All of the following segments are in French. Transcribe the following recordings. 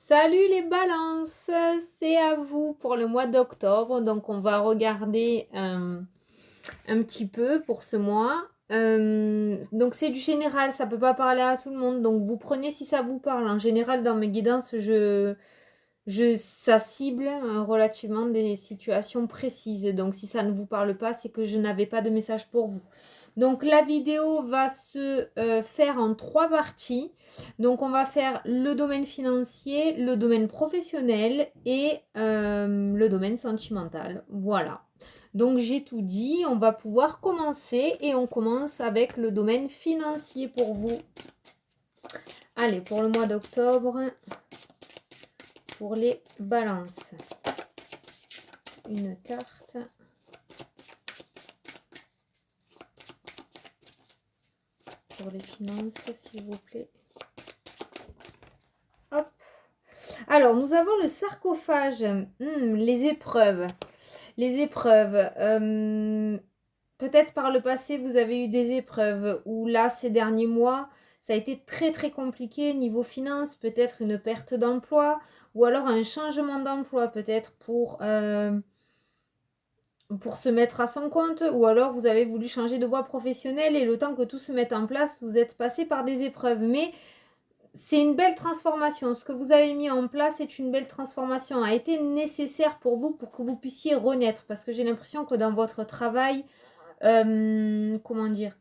Salut les balances, c'est à vous pour le mois d'octobre. Donc on va regarder un petit peu pour ce mois. Donc c'est du général, ça peut pas parler à tout le monde. Donc vous prenez si ça vous parle. En général dans mes guidances, ça cible relativement des situations précises. Donc si ça ne vous parle pas, c'est que je n'avais pas de message pour vous. Donc la vidéo va se faire en 3 parties. Donc on va faire le domaine financier, le domaine professionnel et le domaine sentimental. Voilà. Donc j'ai tout dit, on va pouvoir commencer et on commence avec le domaine financier pour vous. Allez, pour le mois d'octobre, pour les balances. Une carte. Pour les finances, s'il vous plaît. Hop. Alors, nous avons le sarcophage. Les épreuves. Les épreuves. Peut-être par le passé, vous avez eu des épreuves où là, ces derniers mois, ça a été très très compliqué niveau finance. Peut-être une perte d'emploi ou alors un changement d'emploi peut-être pour se mettre à son compte, ou alors vous avez voulu changer de voie professionnelle et le temps que tout se mette en place, vous êtes passé par des épreuves. Mais c'est une belle transformation. Ce que vous avez mis en place est une belle transformation, a été nécessaire pour vous pour que vous puissiez renaître. Parce que j'ai l'impression que dans votre travail, comment dire,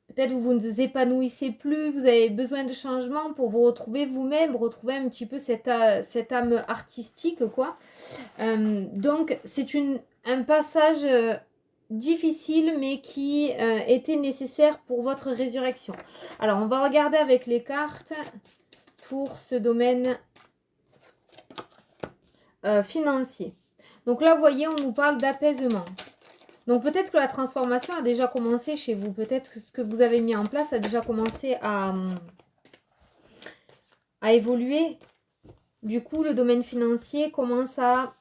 peut-être vous ne vous épanouissez plus, vous avez besoin de changement pour vous retrouver vous-même, retrouver un petit peu cette âme artistique, quoi. Donc c'est un passage difficile mais qui était nécessaire pour votre résurrection. Alors on va regarder avec les cartes pour ce domaine financier. Donc là vous voyez, on nous parle d'apaisement. Donc peut-être que la transformation a déjà commencé chez vous, peut-être que ce que vous avez mis en place a déjà commencé à évoluer. Du coup le domaine financier commence à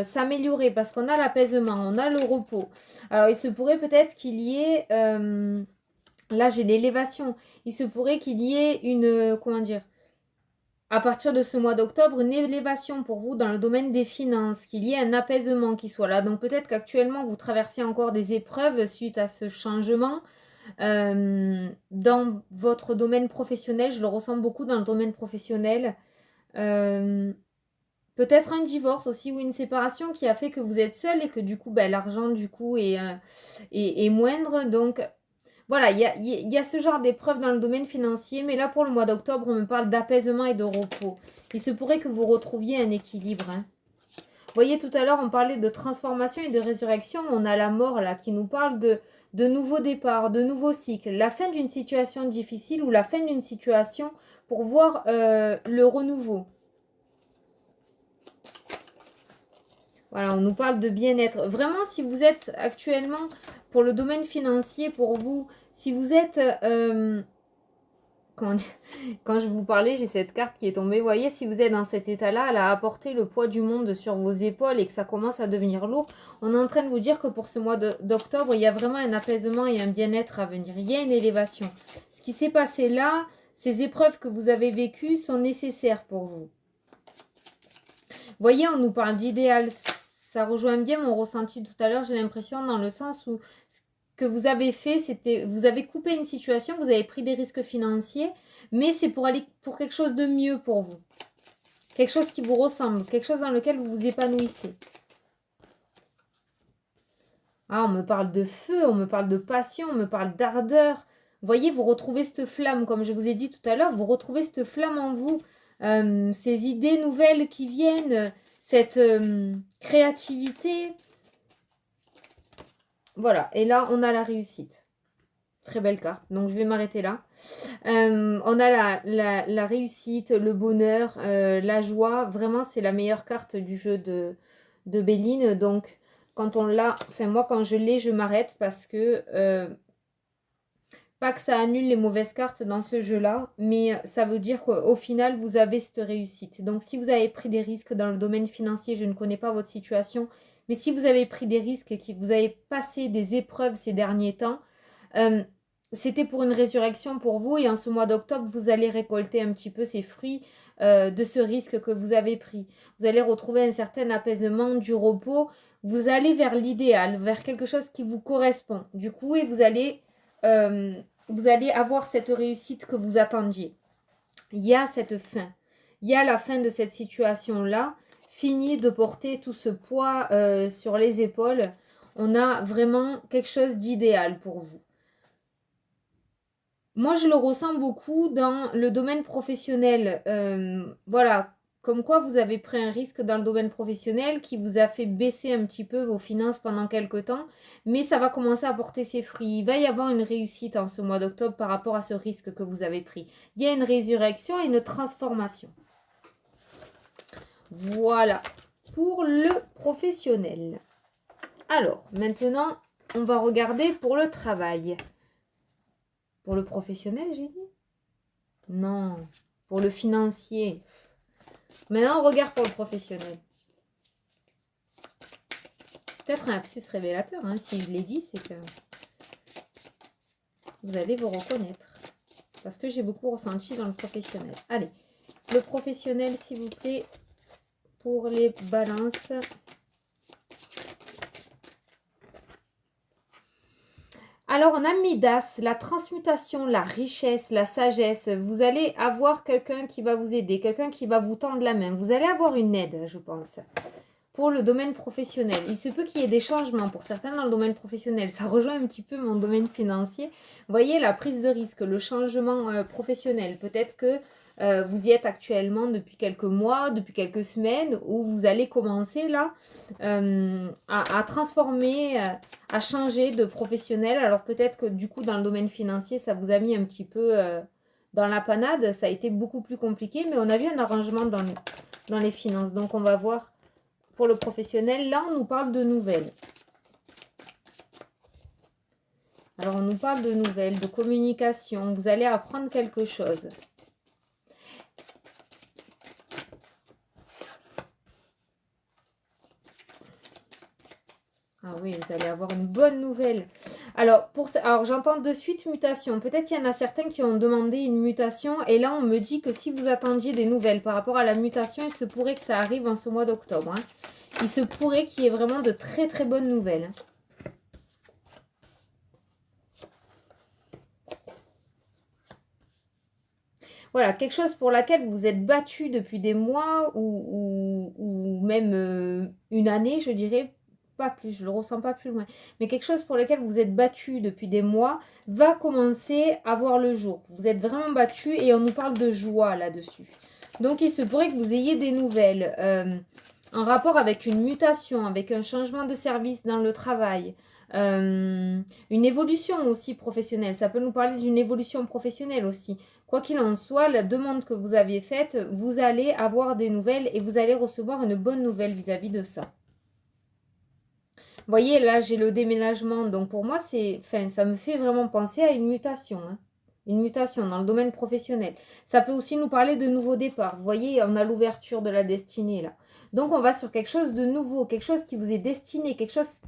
s'améliorer parce qu'on a l'apaisement, on a le repos. Alors il se pourrait peut-être qu'il y ait, là j'ai l'élévation, il se pourrait qu'il y ait une, comment dire, à partir de ce mois d'octobre, une élévation pour vous dans le domaine des finances, qu'il y ait un apaisement qui soit là. Donc peut-être qu'actuellement vous traversez encore des épreuves suite à ce changement. Dans votre domaine professionnel, je le ressens beaucoup dans le domaine professionnel. Peut-être un divorce aussi ou une séparation qui a fait que vous êtes seul et que du coup l'argent du coup est moindre. Donc voilà, il y a ce genre d'épreuve dans le domaine financier. Mais là pour le mois d'octobre, on me parle d'apaisement et de repos. Il se pourrait que vous retrouviez un équilibre. Vous voyez, tout à l'heure on parlait de transformation et de résurrection. On a la mort là qui nous parle de nouveaux départs, de nouveaux cycles. La fin d'une situation difficile ou la fin d'une situation pour voir le renouveau. Voilà, on nous parle de bien-être. Vraiment, si vous êtes actuellement, pour le domaine financier, pour vous, si vous êtes... quand je vous parlais, j'ai cette carte qui est tombée. Vous voyez, si vous êtes dans cet état-là, elle a apporté le poids du monde sur vos épaules et que ça commence à devenir lourd. On est en train de vous dire que pour ce mois d'octobre, il y a vraiment un apaisement et un bien-être à venir. Il y a une élévation. Ce qui s'est passé là, ces épreuves que vous avez vécues sont nécessaires pour vous. Vous voyez, on nous parle d'idéal. Ça rejoint bien mon ressenti tout à l'heure, j'ai l'impression, dans le sens où ce que vous avez fait, c'était, vous avez coupé une situation, vous avez pris des risques financiers, mais c'est pour aller pour quelque chose de mieux pour vous. Quelque chose qui vous ressemble, quelque chose dans lequel vous vous épanouissez. Ah, on me parle de feu, on me parle de passion, on me parle d'ardeur. Vous voyez, vous retrouvez cette flamme, comme je vous ai dit tout à l'heure, vous retrouvez cette flamme en vous. Ces idées nouvelles qui viennent, cette créativité. Voilà, et là, on a la réussite. Très belle carte, donc je vais m'arrêter là. On a la réussite, le bonheur, la joie. Vraiment, c'est la meilleure carte du jeu de Béline. Donc, quand on l'a, enfin moi, quand je l'ai, je m'arrête parce que... pas que ça annule les mauvaises cartes dans ce jeu-là, mais ça veut dire qu'au final, vous avez cette réussite. Donc, si vous avez pris des risques dans le domaine financier, je ne connais pas votre situation, mais si vous avez pris des risques et que vous avez passé des épreuves ces derniers temps, c'était pour une résurrection pour vous. Et en ce mois d'octobre, vous allez récolter un petit peu ces fruits de ce risque que vous avez pris. Vous allez retrouver un certain apaisement, du repos. Vous allez vers l'idéal, vers quelque chose qui vous correspond. Du coup, et vous allez avoir cette réussite que vous attendiez. Il y a cette fin. Il y a la fin de cette situation-là. Fini de porter tout ce poids sur les épaules. On a vraiment quelque chose d'idéal pour vous. Moi, je le ressens beaucoup dans le domaine professionnel. Voilà, comme quoi vous avez pris un risque dans le domaine professionnel qui vous a fait baisser un petit peu vos finances pendant quelques temps, mais ça va commencer à porter ses fruits. Il va y avoir une réussite en ce mois d'octobre par rapport à ce risque que vous avez pris. Il y a une résurrection et une transformation. Voilà, pour le professionnel. Alors, maintenant, on va regarder pour le travail. Pour le professionnel, j'ai dit? Non, pour le financier. Maintenant, on regarde pour le professionnel. Peut-être un lapsus révélateur, hein. Si je l'ai dit, c'est que vous allez vous reconnaître. Parce que j'ai beaucoup ressenti dans le professionnel. Allez, le professionnel, s'il vous plaît, pour les balances. Alors, on a Midas, la transmutation, la richesse, la sagesse. Vous allez avoir quelqu'un qui va vous aider, quelqu'un qui va vous tendre la main. Vous allez avoir une aide, je pense, pour le domaine professionnel. Il se peut qu'il y ait des changements pour certains dans le domaine professionnel. Ça rejoint un petit peu mon domaine financier. Vous voyez, la prise de risque, le changement professionnel. Peut-être que vous y êtes actuellement depuis quelques mois, depuis quelques semaines, où vous allez commencer là à transformer, à changer de professionnel. Alors peut-être que du coup dans le domaine financier, ça vous a mis un petit peu dans la panade. Ça a été beaucoup plus compliqué, mais on a vu un arrangement dans les finances. Donc on va voir pour le professionnel. Là, on nous parle de nouvelles. Alors on nous parle de nouvelles, de communication. Vous allez apprendre quelque chose. Ah oui, vous allez avoir une bonne nouvelle. Alors, j'entends de suite mutation. Peut-être il y en a certains qui ont demandé une mutation. Et là, on me dit que si vous attendiez des nouvelles par rapport à la mutation, il se pourrait que ça arrive en ce mois d'octobre. Hein. Il se pourrait qu'il y ait vraiment de très très bonnes nouvelles. Voilà, quelque chose pour laquelle vous êtes battu depuis des mois ou même une année, je dirais. Pas plus, je ne le ressens pas plus loin. Mais quelque chose pour lequel vous êtes battu depuis des mois va commencer à voir le jour. Vous êtes vraiment battu et on nous parle de joie là-dessus. Donc il se pourrait que vous ayez des nouvelles en rapport avec une mutation, avec un changement de service dans le travail. Une évolution aussi professionnelle. Ça peut nous parler d'une évolution professionnelle aussi. Quoi qu'il en soit, la demande que vous aviez faite, vous allez avoir des nouvelles et vous allez recevoir une bonne nouvelle vis-à-vis de ça. Vous voyez, là, j'ai le déménagement. Donc, pour moi, ça me fait vraiment penser à une mutation. Hein. Une mutation dans le domaine professionnel. Ça peut aussi nous parler de nouveaux départs. Vous voyez, on a l'ouverture de la destinée, là. Donc, on va sur quelque chose de nouveau, quelque chose qui vous est destiné, quelque chose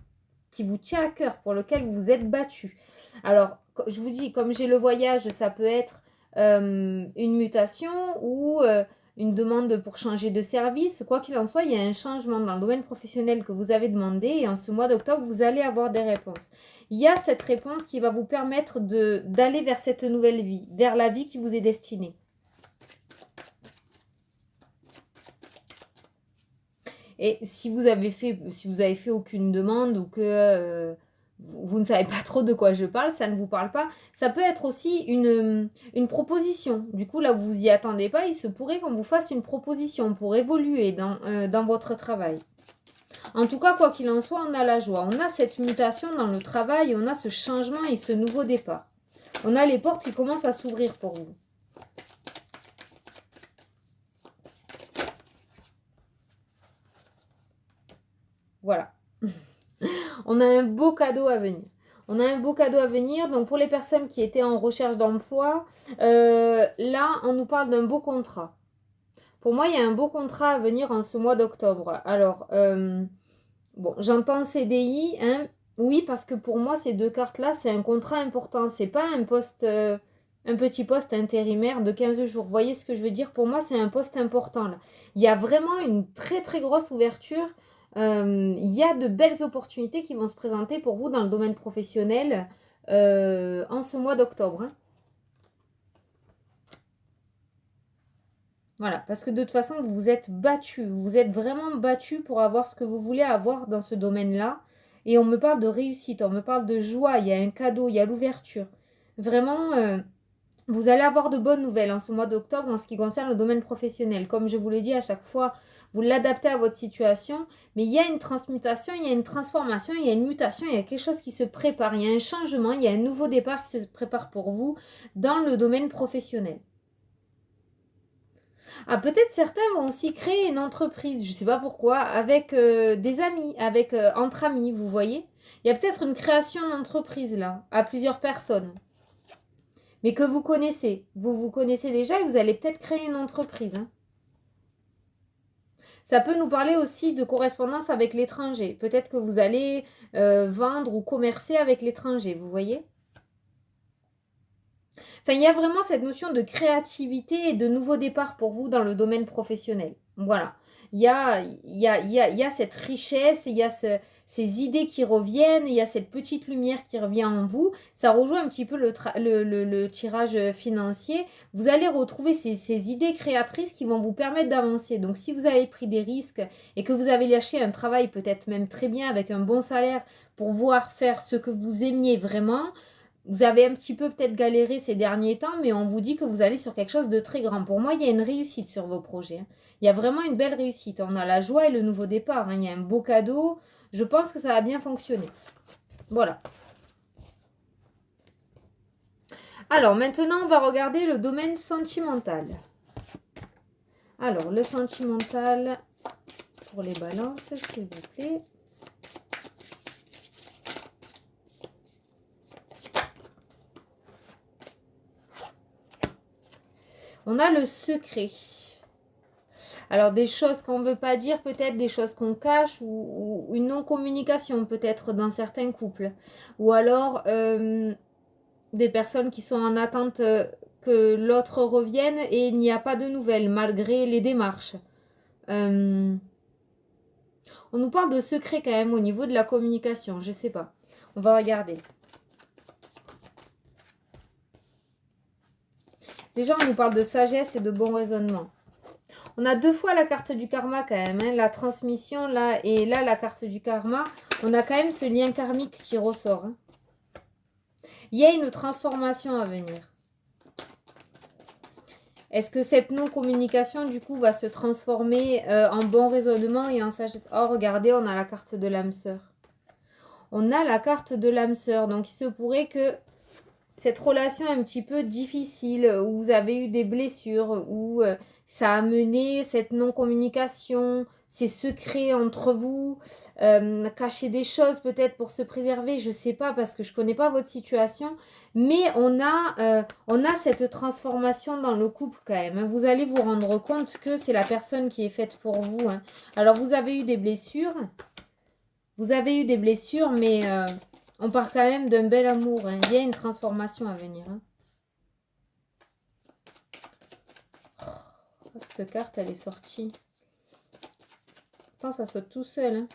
qui vous tient à cœur, pour lequel vous êtes battu. Alors, je vous dis, comme j'ai le voyage, ça peut être une mutation ou une demande pour changer de service. Quoi qu'il en soit, il y a un changement dans le domaine professionnel que vous avez demandé et en ce mois d'octobre, vous allez avoir des réponses. Il y a cette réponse qui va vous permettre d'aller vers cette nouvelle vie, vers la vie qui vous est destinée. Et si vous avez fait aucune demande ou que vous ne savez pas trop de quoi je parle, ça ne vous parle pas, ça peut être aussi une proposition. Du coup, là où vous y attendez pas, il se pourrait qu'on vous fasse une proposition pour évoluer dans votre travail. En tout cas, quoi qu'il en soit, on a la joie. On a cette mutation dans le travail, on a ce changement et ce nouveau départ. On a les portes qui commencent à s'ouvrir pour vous. Voilà. On a un beau cadeau à venir. On a un beau cadeau à venir. Donc, pour les personnes qui étaient en recherche d'emploi, là, on nous parle d'un beau contrat. Pour moi, il y a un beau contrat à venir en ce mois d'octobre. Alors, bon, j'entends CDI, hein. Oui, parce que pour moi, ces deux cartes-là, c'est un contrat important. C'est pas un poste un petit poste intérimaire de 15 jours. Vous voyez ce que je veux dire? Pour moi, c'est un poste important là. Il y a vraiment une très très grosse ouverture. Il y a de belles opportunités qui vont se présenter pour vous dans le domaine professionnel en ce mois d'octobre. Hein. Voilà, parce que de toute façon, vous vous êtes battu. Vous vous êtes vraiment battu pour avoir ce que vous voulez avoir dans ce domaine-là. Et on me parle de réussite, on me parle de joie, il y a un cadeau, il y a l'ouverture. Vraiment, vous allez avoir de bonnes nouvelles en ce mois d'octobre en ce qui concerne le domaine professionnel. Comme je vous l'ai dit à chaque fois, vous l'adaptez à votre situation, mais il y a une transmutation, il y a une transformation, il y a une mutation, il y a quelque chose qui se prépare, il y a un changement, il y a un nouveau départ qui se prépare pour vous dans le domaine professionnel. Ah, peut-être certains vont aussi créer une entreprise, je ne sais pas pourquoi, avec des amis, avec entre amis, vous voyez. Il y a peut-être une création d'entreprise là, à plusieurs personnes, mais que vous connaissez. Vous connaissez déjà et vous allez peut-être créer une entreprise. Hein. Ça peut nous parler aussi de correspondance avec l'étranger. Peut-être que vous allez vendre ou commercer avec l'étranger, vous voyez. Enfin, il y a vraiment cette notion de créativité et de nouveau départ pour vous dans le domaine professionnel. Voilà. Il y a cette richesse, il y a ces idées qui reviennent, il y a cette petite lumière qui revient en vous. Ça rejoint un petit peu le tirage financier. Vous allez retrouver ces idées créatrices qui vont vous permettre d'avancer. Donc, si vous avez pris des risques et que vous avez lâché un travail peut-être même très bien avec un bon salaire pour pouvoir faire ce que vous aimiez vraiment, vous avez un petit peu peut-être galéré ces derniers temps, mais on vous dit que vous allez sur quelque chose de très grand. Pour moi, il y a une réussite sur vos projets. Hein. Il y a vraiment une belle réussite. On a la joie et le nouveau départ. Hein. Il y a un beau cadeau. Je pense que ça va bien fonctionner. Voilà. Alors, maintenant, on va regarder le domaine sentimental. Alors, le sentimental pour les balances, s'il vous plaît. On a le secret. Alors, des choses qu'on ne veut pas dire, peut-être des choses qu'on cache ou une non-communication peut-être dans certains couples. Ou alors, des personnes qui sont en attente que l'autre revienne et il n'y a pas de nouvelles malgré les démarches. On nous parle de secret quand même au niveau de la communication, je ne sais pas. On va regarder. Déjà, on nous parle de sagesse et de bon raisonnement. On a 2 fois la carte du karma quand même, hein, la transmission là et là la carte du karma. On a quand même ce lien karmique qui ressort. Hein. Il y a une transformation à venir. Est-ce que cette non-communication du coup va se transformer en bon raisonnement et en sagesse? Oh regardez, on a la carte de l'âme sœur. On a la carte de l'âme sœur. Donc il se pourrait que cette relation un petit peu difficile, où vous avez eu des blessures, où ça a mené cette non-communication, ces secrets entre vous, cacher des choses peut-être pour se préserver, je ne sais pas parce que je ne connais pas votre situation, mais on a cette transformation dans le couple quand même. Hein. Vous allez vous rendre compte que c'est la personne qui est faite pour vous. Hein. Alors vous avez eu des blessures, mais... on part quand même d'un bel amour. Hein. Il y a une transformation à venir. Hein. Oh, cette carte, elle est sortie. Pourtant, ça saute tout seul. Hein.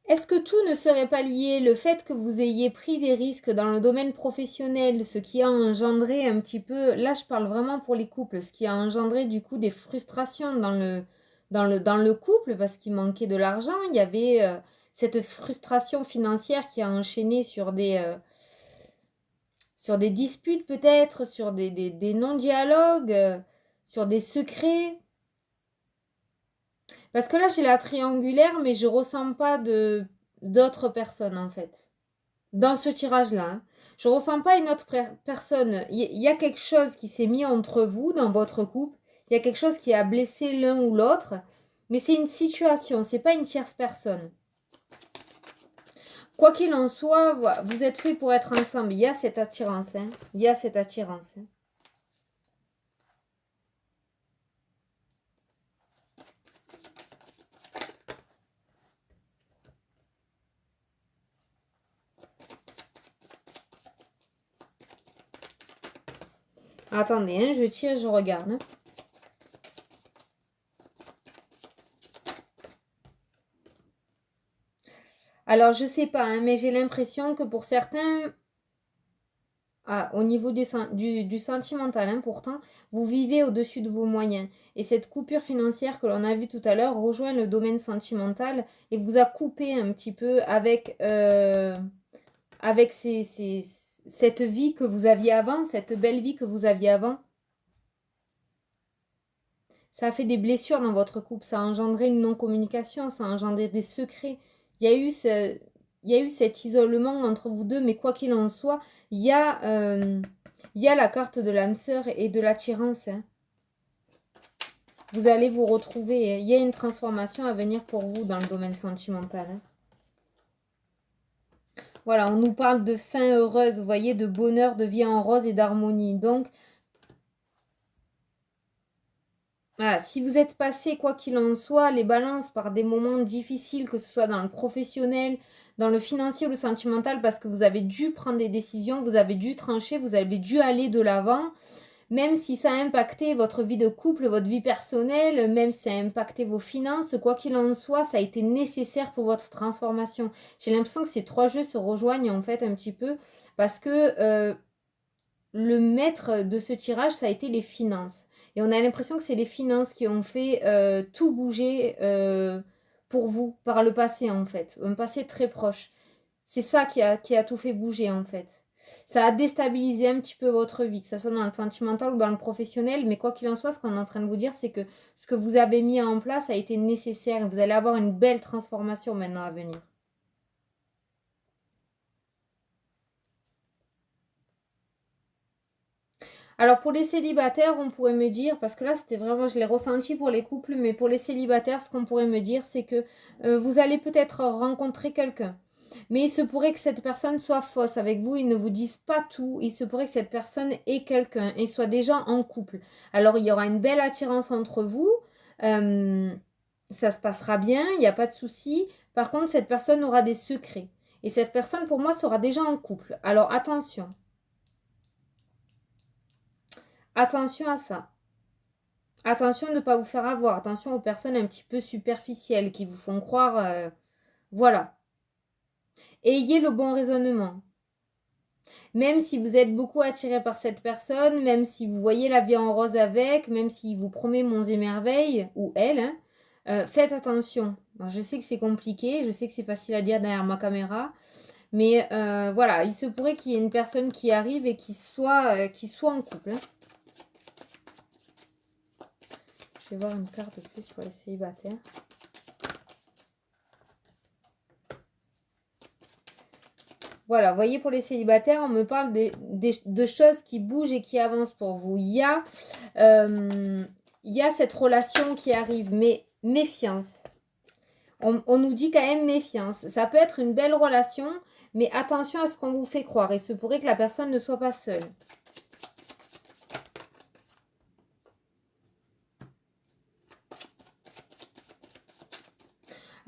Est-ce que tout ne serait pas lié, le fait que vous ayez pris des risques dans le domaine professionnel, ce qui a engendré un petit peu... Là, je parle vraiment pour les couples. Ce qui a engendré du coup des frustrations dans le couple parce qu'il manquait de l'argent. Il y avait cette frustration financière qui a enchaîné sur des disputes peut-être, sur des non-dialogues, sur des secrets. Parce que là, j'ai la triangulaire, mais je ne ressens pas d'autres personnes en fait. Dans ce tirage-là. Hein. Je ne ressens pas une autre personne. Il y a quelque chose qui s'est mis entre vous dans votre couple. Il y a quelque chose qui a blessé l'un ou l'autre. Mais c'est une situation, c'est pas une tierce personne. Quoi qu'il en soit, vous êtes faits pour être ensemble. Il y a cette attirance. Hein. Il y a cette attirance. Hein. Attendez, hein, je tire, je regarde. Hein. Alors, je sais pas, hein, mais j'ai l'impression que pour certains, au niveau du sentimental, hein, pourtant, vous vivez au-dessus de vos moyens. Et cette coupure financière que l'on a vue tout à l'heure rejoint le domaine sentimental et vous a coupé un petit peu avec cette vie que vous aviez avant, cette belle vie que vous aviez avant. Ça a fait des blessures dans votre couple, ça a engendré une non-communication, ça a engendré des secrets. Il y a eu il y a eu cet isolement entre vous deux, mais quoi qu'il en soit, il y a la carte de l'âme sœur et de l'attirance. Hein. Vous allez vous retrouver. Hein. Il y a une transformation à venir pour vous dans le domaine sentimental. Hein. Voilà, on nous parle de fin heureuse, vous voyez, de bonheur, de vie en rose et d'harmonie. Donc, voilà, si vous êtes passé, quoi qu'il en soit, les balances par des moments difficiles, que ce soit dans le professionnel, dans le financier ou le sentimental, parce que vous avez dû prendre des décisions, vous avez dû trancher, vous avez dû aller de l'avant, même si ça a impacté votre vie de couple, votre vie personnelle, même si ça a impacté vos finances, quoi qu'il en soit, ça a été nécessaire pour votre transformation. J'ai l'impression que ces trois jeux se rejoignent en fait un petit peu, parce que le maître de ce tirage, ça a été les finances. Et on a l'impression que c'est les finances qui ont fait tout bouger pour vous par le passé, en fait. Un passé très proche. C'est ça qui a tout fait bouger, en fait. Ça a déstabilisé un petit peu votre vie, que ce soit dans le sentimental ou dans le professionnel. Mais quoi qu'il en soit, ce qu'on est en train de vous dire, c'est que ce que vous avez mis en place a été nécessaire. Et vous allez avoir une belle transformation maintenant à venir. Alors pour les célibataires, on pourrait me dire, parce que là c'était vraiment, je l'ai ressenti pour les couples, mais pour les célibataires, ce qu'on pourrait me dire, c'est que vous allez peut-être rencontrer quelqu'un. Mais il se pourrait que cette personne soit fausse avec vous, ils ne vous disent pas tout, il se pourrait que cette personne ait quelqu'un et soit déjà en couple. Alors il y aura une belle attirance entre vous, euh, ça se passera bien, il n'y a pas de souci. Par contre, cette personne aura des secrets. Et cette personne, pour moi, sera déjà en couple. Alors attention. Attention à ça. Attention de ne pas vous faire avoir. Attention aux personnes un petit peu superficielles qui vous font croire... voilà. Ayez le bon raisonnement. Même si vous êtes beaucoup attiré par cette personne, même si vous voyez la vie en rose avec, même s'il vous promet monts et merveilles, ou elle, hein, faites attention. Alors, je sais que c'est compliqué, je sais que c'est facile à dire derrière ma caméra, mais voilà, il se pourrait qu'il y ait une personne qui arrive et qui soit en couple. Hein. Je vais voir une carte de plus pour les célibataires. Voilà, vous voyez, pour les célibataires, on me parle de choses qui bougent et qui avancent pour vous. Il y a cette relation qui arrive, mais méfiance. On nous dit quand même méfiance. Ça peut être une belle relation, mais attention à ce qu'on vous fait croire. Il se pourrait que la personne ne soit pas seule.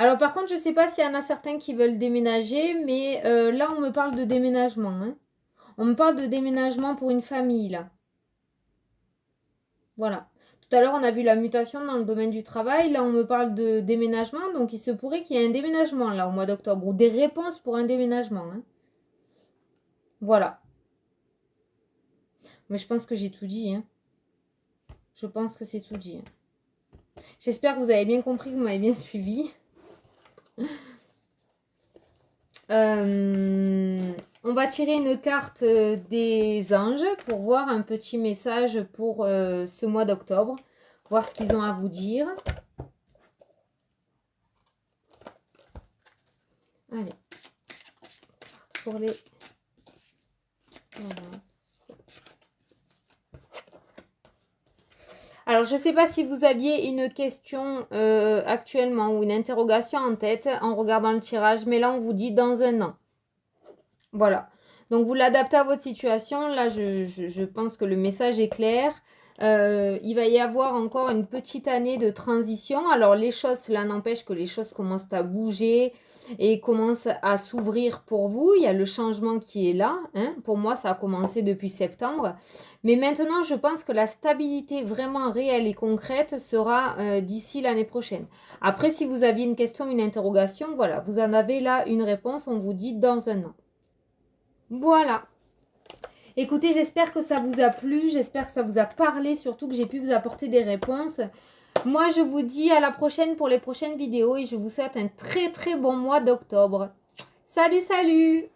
Alors par contre, je ne sais pas s'il y en a certains qui veulent déménager, mais là on me parle de déménagement. Hein. On me parle de déménagement pour une famille là. Voilà. Tout à l'heure on a vu la mutation dans le domaine du travail. Là on me parle de déménagement, donc il se pourrait qu'il y ait un déménagement là au mois d'octobre. Ou des réponses pour un déménagement. Hein. Voilà. Mais je pense que j'ai tout dit. Hein. Je pense que c'est tout dit. Hein. J'espère que vous avez bien compris, que vous m'avez bien suivi. On va tirer une carte des anges pour voir un petit message pour ce mois d'octobre. Voir ce qu'ils ont à vous dire. Allez. Pour les... Alors, je ne sais pas si vous aviez une question actuellement ou une interrogation en tête en regardant le tirage, mais là, on vous dit dans un an. Voilà. Donc, vous l'adaptez à votre situation. Là, je pense que le message est clair. Il va y avoir encore une petite année de transition. Alors, les choses, cela n'empêche que les choses commencent à bouger. et commence à s'ouvrir pour vous. Il y a le changement qui est là. Hein. Pour moi, ça a commencé depuis septembre. Mais maintenant, je pense que la stabilité vraiment réelle et concrète sera d'ici l'année prochaine. Après, si vous aviez une question, une interrogation, voilà, vous en avez là une réponse. On vous dit dans un an. Voilà. Écoutez, j'espère que ça vous a plu. J'espère que ça vous a parlé, surtout que j'ai pu vous apporter des réponses. Moi, je vous dis à la prochaine pour les prochaines vidéos et je vous souhaite un très très bon mois d'octobre. Salut, salut!